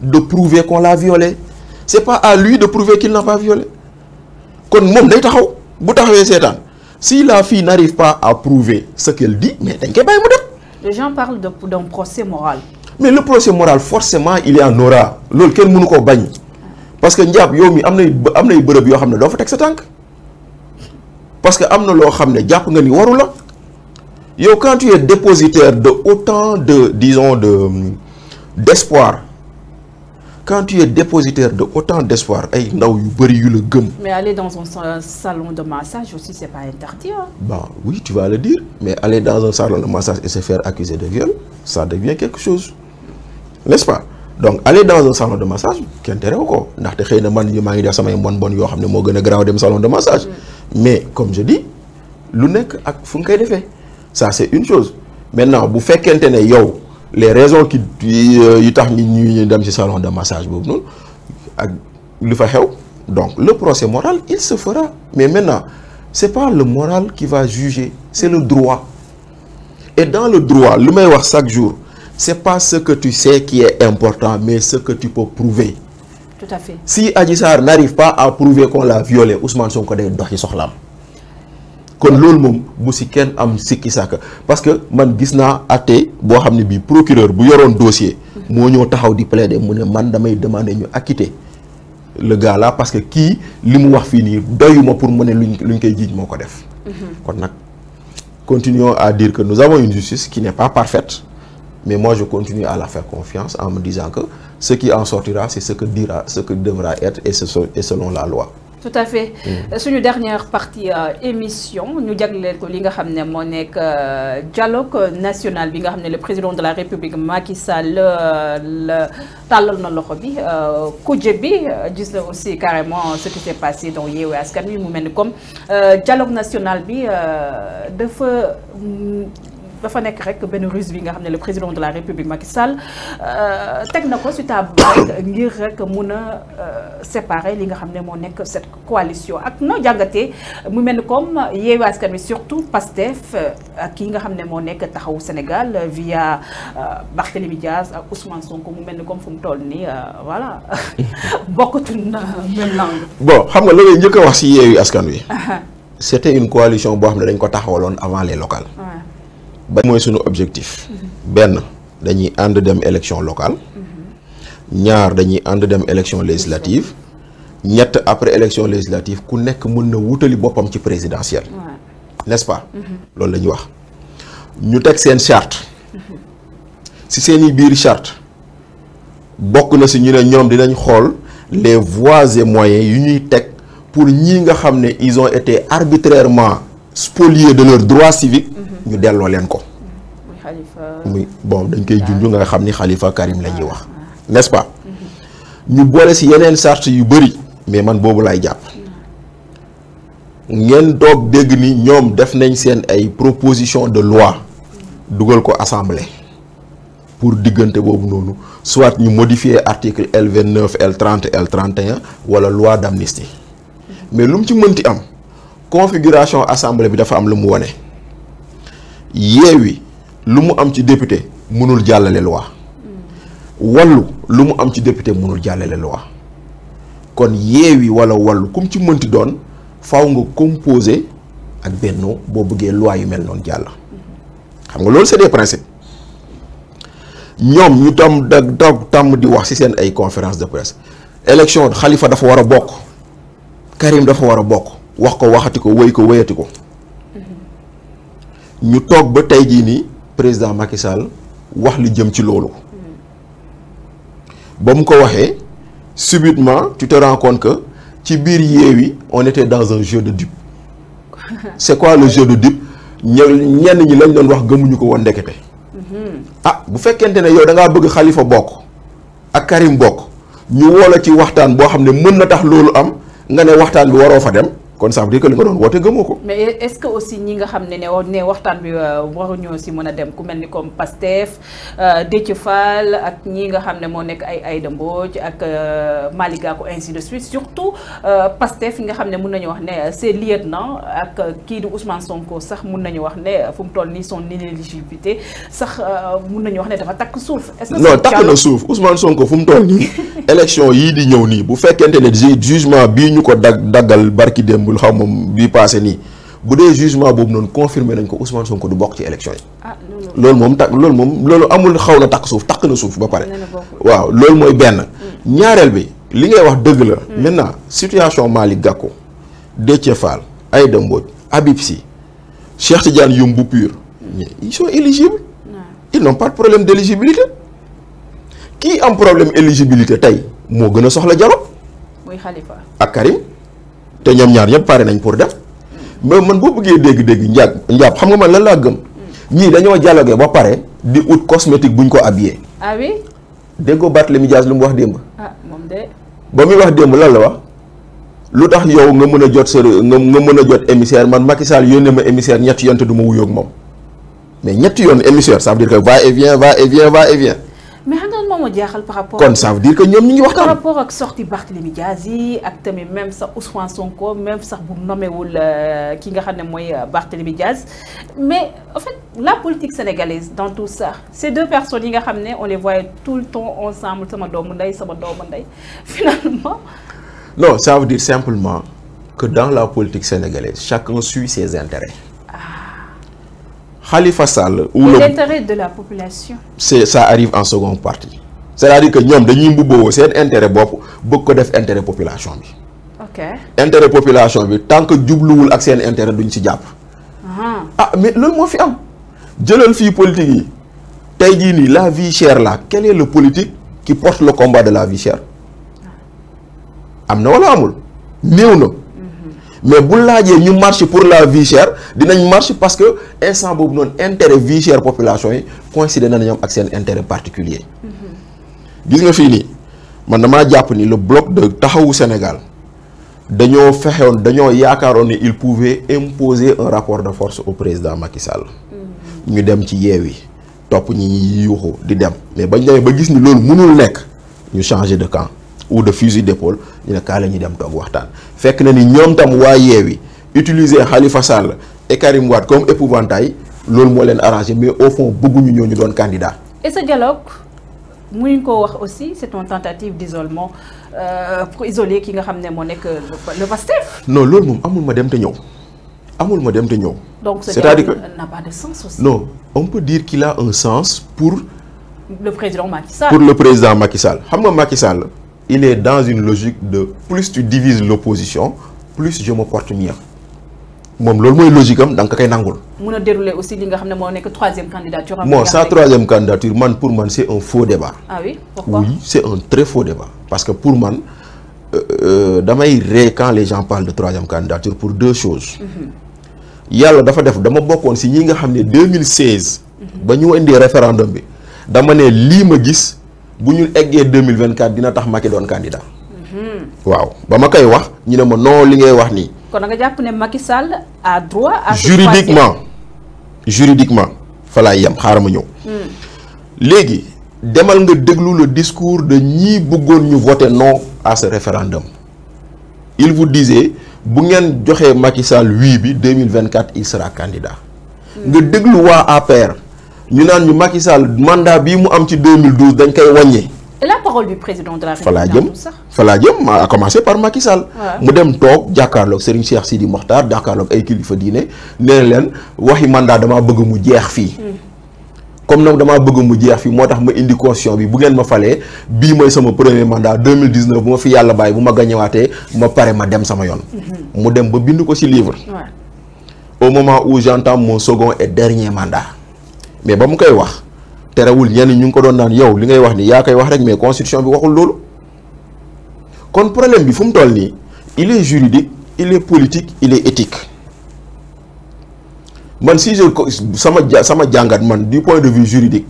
de prouver qu'on l'a violé. C'est pas à lui de prouver qu'il n'a pas violé. Kon mom day taxaw bu taxawé sétane. Si la fille n'arrive pas à prouver ce qu'elle dit, mais dañ koy bay mu dem. Les gens parlent d'un procès moral. Mais le procès moral, forcément, il est en aura. Lol ken mënu ko bañ. Parce que ndiap yow mi amnay bërëb yo xamné do fa tek sa tank. Parce que amna lo xamné japp nga ni waru la. Yow quand tu es dépositaire de autant de disons d'espoir. Quand tu es dépositaire de autant d'espoir, ay ndaw yu bari yu le gëm. Mais aller dans un salon de massage aussi c'est pas interdit. Hein? Bah oui, tu vas le dire, mais aller dans un salon de massage et se faire accuser de viol, ça devient quelque chose. N'est-ce pas? Donc aller dans un salon de massage, qui intérêt ko ndax xeyna man yu ma ngi def samay bon yo xamne mo gëna graw dem salon de massage. Mais comme je dis, lu nek ak fu ngay défé. Ça c'est une chose. Maintenant, bu fekkente ne yow les raisons qui yu tax ñu dem ci salon de massage bobu non ak lu fa xew. Donc le procès moral, il se fera. Mais maintenant, c'est pas le moral qui va juger, c'est le droit. Et dans le droit, le may wax chaque jour, c'est pas ce que tu sais qui est important, mais ce que tu peux prouver. Tout à fait. Si Adji Sarr n'arrive pas à prouver qu'on l'a violé, Ousmane Sonko day dox ci soxlam. Kon lool mom bu ci kenn am sikki saka parce que man gis na até bo xamni bi procureur bu yoron dossier mo ñoo taxaw di plaider mu ne man damay demander ñu acquitter le gars là parce que qui limu wax fi ni doyuma pour mu ne luñ koy jiiñ moko def. Kon nak continuons à dire que nous avons une justice qui n'est pas parfaite, mais moi je continue à la faire confiance en me disant que ce qui en sortira c'est ce que devra être et selon la loi. Tout à fait. Sur une dernière partie émission, nous avons dialogue national. Le président de la République, Macky Sall, talal na loxo bi kuje bi gis na aussi carrément ce qui s'est passé dans Yewwi Askan Wi mu melni comme dialogue national bi dafa nek rek ben ruse bi nga xamné le président de la République Macky Sall tek nako ci table ngir rek mëna séparer li nga xamné mo nek cette coalition ak no jangaté mu melni comme Yewwi Askan Wi surtout Pastef ak ki nga xamné mo nek taxawu Sénégal via Barthélémy Diaz ak Ousmane Sonko mu melni comme fu mu toll ni voilà bokkatu na même langue. Bon xam nga la ngay ñëk wax ci Yewwi Askan Wi c'était une coalition bo xamné dañ ko taxawalon avant les locales. Ba moy suñu objectif ben dañuy and dem élection locale ñaar dañuy and dem élection législative ñett après élection législative ku nekk mën na wutali bopam ci présidentielle n'est-ce pas loolu lañuy wax ñu tek sen charte si seeni biir charte bokku na ci ñu ne ñom dinañ xol les voies et moyens yu ñuy tek pour ñi nga xamné ils ont été arbitrairement spoliés de leurs droits civiques ñu delloo leen ko muy bon dañ koy junj nga xam ni Khalifa Karim la ñuy wax n'est-ce pas ñu boole si yeneen charte yu bëri mais man boobu lay jàpp ngeen doog dégg ni ñoom def nañ seen ay proposition de loi dugal ko assemblée pour diggante boobu noonu soit ñu modifier article L29 L30 L31 wala loi d'amnistie mais lu mu ci mënti am configuration assemblée bi dafa am lu mu wone Yewwi lu mu am ci député mënul jàllale loi Wallu lu mu am ci député mënul jàllale loi kon Yewwi wala Wallu kum ci mënti doon faaw nga composer ak Benno boo bëggee loi yu mel noonu jàll xam nga loolu c'est des principes ñoom ñu tam di wax ci seen ay conférence de presse élection Khalifa dafa war a bokk Karim dafa war a bokk wax ko waxati ko wéy ko wéyati ko ñu toog ba tey jii nii président Macky Sall wax li jëm ci loolu ba mu ko waxee subitement tu te rends compte que ci biir Yewwi on était dans un jeu de dupe c'est quoi le jeu de dupe ñenn ñi lañ doon wax gëmuñu ko woon ndekete ah bu fekkente ne yow da ngaa bëgg Khalifa bokk ak Karim bokk ñu woola ci waxtaan boo xam ne mën na tax loolu am nga ne waxtaan bi waroo fa dem kon ça veut dire que li nga doon woote gëmoo ko. mais est-ce que aussi ñi nga xam ne waxtaan bi waruñoo si mën a dem ku mel ni comme Pastef Déthié Fall ak ñi nga xam ne moo nekk ay Aïda Mbodj ak Malick Gakou ainsi de suite surtout Pastef yi nga xam ne mun nañu wax ne ses lieutenants ak kii di Ousmane Sonko sax mun nañu wax ne fu mu toll nii son inéligibilité sax mun nañu wax ne dafa takk suuf. est-ce que non takk na suuf Ousmane Sonko fu mu toll nii élection yii di ñëw nii bu fekkente ne jugement bii ñu ko daggal barki démb xaw ma bii passé nii bu dee jugement boobu noonu confirmé nañ ko Ousmane Sonko du bokk ci élection yi. ah loolu amul xaw na takk suuf takk na suuf ba pare. waaw loolu mooy benn. ñaareel bi li ngay wax dëgg la. maintenant situation Malick Gakou Déthié Fall Aïda Mbodj Habib Sy Cheikh Tidiane Youm bu PUR ils sont éligibles. ils n'ont pas de problème d'éligibilité. kii am problème éligibilité tey moo gën a soxla dialogue. muy Khalifa ak Karim. te ñoom ñaar ñëpp pare nañ pour dem. mais man boo bëggee dégg-dégg njaab xam nga man lan laa gëm. ñii dañoo dialogué ba pare di ut cosmétique buñ ko habillé. ah oui. déggoo Barthélémy Dias lu mu wax démb. ah moom de. ba muy wax démb lan la wax lu tax yow nga mën a jot sa nga mën a jot émissaire man Macky Sall yónnee ma émissaire ñetti yoon te du ma wuyoo ak moom mais ñetti yoon émissaire ça veut dire que va et vient va et vient va et vient. mais xam nga moom moo jaaxal par rapport. kon ça veut dire que ñoom ñu ngi waxtaan. par rapport ak sortie Barthélémy Dias yi ak tamit même sax Ousmane Sonko même sax bu nommé wul ki nga xam ne mooy Barthélémy Dias mais en fait la politique sénégalaise dans tout ça ces deux personnes yi nga xam ne on les voyait tout le temps ensemble sama doomu ndey finalement. non ça veut dire simplement que dans la politique sénégalaise chacun suit ses intérêts. Khalifa Sall ou l'intérêt de la population. ça arrive en seconde partie. c'est-à-dire que ñoom dañuy mbubboo seen intérêt bopp bëgg ko def intérêt population bi. ok intérêt population bi tant que jubluwul ak seen intérêt duñ ci jàpp. Mais loolu moo fi am jëlal fii politique yi tey jii nii la vie chère là quel est le politique qui porte le combat de la vie chère am na wala amul néew na. mais bu laajee ñu marche pour la vie chère dinañ marche parce que instant boobu noonu intérêt vie chère population yi coïncide na ñoom ak seen intérêt particulier gis nga fii nii man damaa jàpp ni le bloc de taxawu Sénégal dañoo fexewoon dañoo yaakaaroon ni il pouvait imposer un rapport de force au président Macky Sall ñu dem ci Yewwi topp ñi yuuxu di dem mais bañ demee ba gis ni loolu mënul nekk ñu changer de camp ou de fusil d'épaule ñu ne kaa la ñuy dem toog waxtaan fekk na ni ñoom tam waa Yewwi utiliser Khalifa Sall et Karim Wade comme épouvantail loolu moo leen arrangé mais au fond bëgguñu ñoo ñu doon candidat. et ce dialogue mënuñ ko wax aussi c'est une tentative d'isolement pour isoler ki nga xam ne moo nekk le Pastef. non loolu moom amul ma dem te ñëw amul ma dem te ñëw. donc ce dialogue n'a pas de sens aussi. non on peut dire qu'il a un sens pour. le président Macky Sall. pour le président Macky Sall xam nga Macky Sall. il est dans une logique de plus tu divises l'opposition plus je me porte mieux moom loolu mooy logique am da nga koy nangul. mun a dérouler aussi li nga xam ne moo nekk troisième candidature. bon sa troisième candidature man pour man c'est un faux débat. ah oui pourquoi oui c'est un très faux débat parce que pour man damay ree quand les gens parlent de troisième candidature pour deux choses. yàlla dafa def dama bokkoon si ñi nga xam ne 2016. ba ñu indi référendum bi dama ne lii ma gis. bu ñu eggee 2024 dina tax Macky doon candidat. waaw ba ma koy wax ñu ne ma non li ngay wax nii. kon nga jàpp ne Macky Sall a droit à. juridiquement fa laay yem xaaral ma ñëw. léegi demal nga déglu le discours de ñii bëggoon ñu voter non à ce référendum. il vous disait bu ngeen joxee Macky Sall oui bi 2024 il sera candidat. nga déglu waa APR. ñu naan ñu Macky Sall mandat bii mu am ci 2012 dañ koy wàññi. et la parole du président de la République. fa laa jëm à commencer par Macky Sall. mu dem toog jàkkaarloog Serigne Cheikh Sidi Mokhtar jàkkaarloog ay kilifa diine nee leen waxi mandat damaa bëgg mu jeex fii. comme nag damaa bëgg mu jeex fii moo tax ma indi constitution bi bu ngeen ma falee bii mooy sama premier mandat 2019 bu ma fi yàlla bàyyi bu ma gañewaatee ma pare ma dem sama yoon. mu dem ba bind ko ci livre. au moment où j'entame mon second et dernier mandat. mais ba mu koy wax terewul ñenn ñu ngi ko doon naan yow li ngay wax ni yaa koy wax rek mais constitution bi waxul loolu kon problème bi fu mu toll nii il est juridique il est politique il est éthique man si je sama jàngat man du point de vue juridique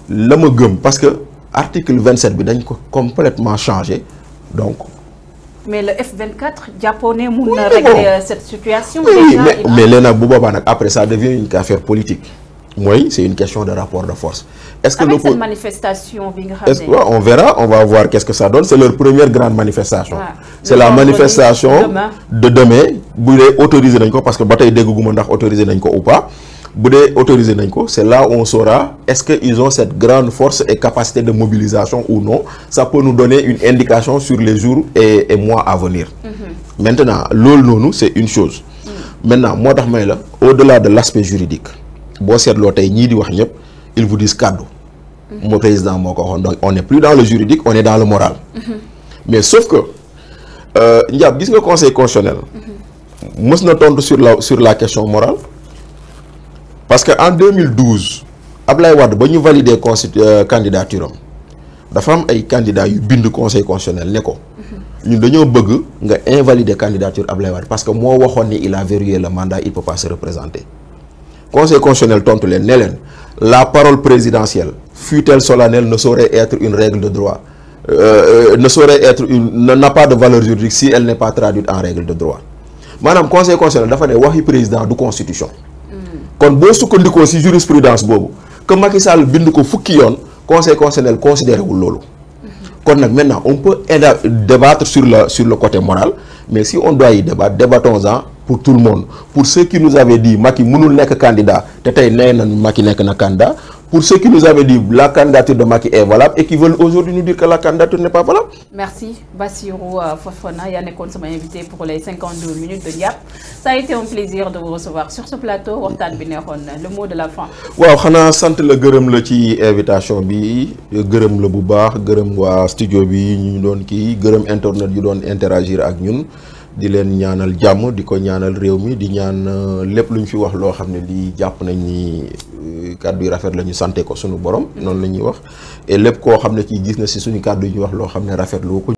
la ma gëm parce que article 27 bi dañ ko complètement changé donc mais le F24 japonais mun na régler cette situation. Oui, mais léegi bu boobaa nag après ça devient une affaire politique. Moi, c'est une question de rapport de force. Est-ce que avec cette manifestation, on verra, on va voir qu'est-ce que ça donne. C'est leur première grande manifestation. C'est la manifestation de demain. Vous autorisé parce que bataille de Gougoumandar autorisé ou pas. Autorisé c'est là où on saura est-ce qu'ils ont cette grande force et capacité de mobilisation ou non. Ça peut nous donner une indication sur les jours et mois à venir. Maintenant, l'ONU, c'est une chose. Maintenant, moi, au-delà de l'aspect juridique, ils vous disent cadeau. Mon président, donc on n'est plus dans le juridique, on est dans le moral. Mais sauf que, il y a le conseil constitutionnel. Moi, je tombe sur la question morale. Parce qu'en 2012, Ablaye Wade, quand nous validé la candidature, il y a des candidats qui ont conseil constitutionnel. Nous avons invalider la candidature Ablaye Wade parce que moi, il a verrouillé le mandat, il ne peut pas se représenter. Conseil constitutionnel tontu len ne len la parole présidentielle fut-elle solennelle ne saurait être une règle de droit n'a pas de valeur juridique si elle n'est pas traduite en règle de droit. Madame conseil constitutionnel dafa ne waxi président du constitution. Kon bo sukkandiko ci jurisprudence bobu que Macky Sall bind ko fukki yoon conseil constitutionnel considéré wul lolu. Kon nak maintenant on peut débattre sur le côté moral, mais si on doit y débattre, débattons-en pour tout le monde. Pour ceux qui nous avaient dit Macky mënul nek candidat, tétay néna Macky nek na candidat. Pour ceux qui nous avaient dit la candidature de Macky est valable et qui veulent aujourd'hui nous dire que la candidature n'est pas valable. Merci Bassirou Fofana, Yann Ekon m'a invité pour les 52 minutes de Diap. Ça a été un plaisir de vous recevoir sur ce plateau. Le mot de la fin. Waaw xana sante le gërëm la ci invitation bi, gërëm la bu baax, gërëm wa studio bi ñu doon ki, gërëm internet yu doon interagir ak ñun. Di leen ñaanal jàmm di ko ñaanal réew mi di ñaan lépp lu ñu fi wax loo xam ne lii jàpp nañ ni kàddu yi rafet la ñu sante ko suñu borom noonu la ñuy wax et lépp koo xam ne ci gis na si suñu kàddu yi ñu wax loo xam ne rafetlu ko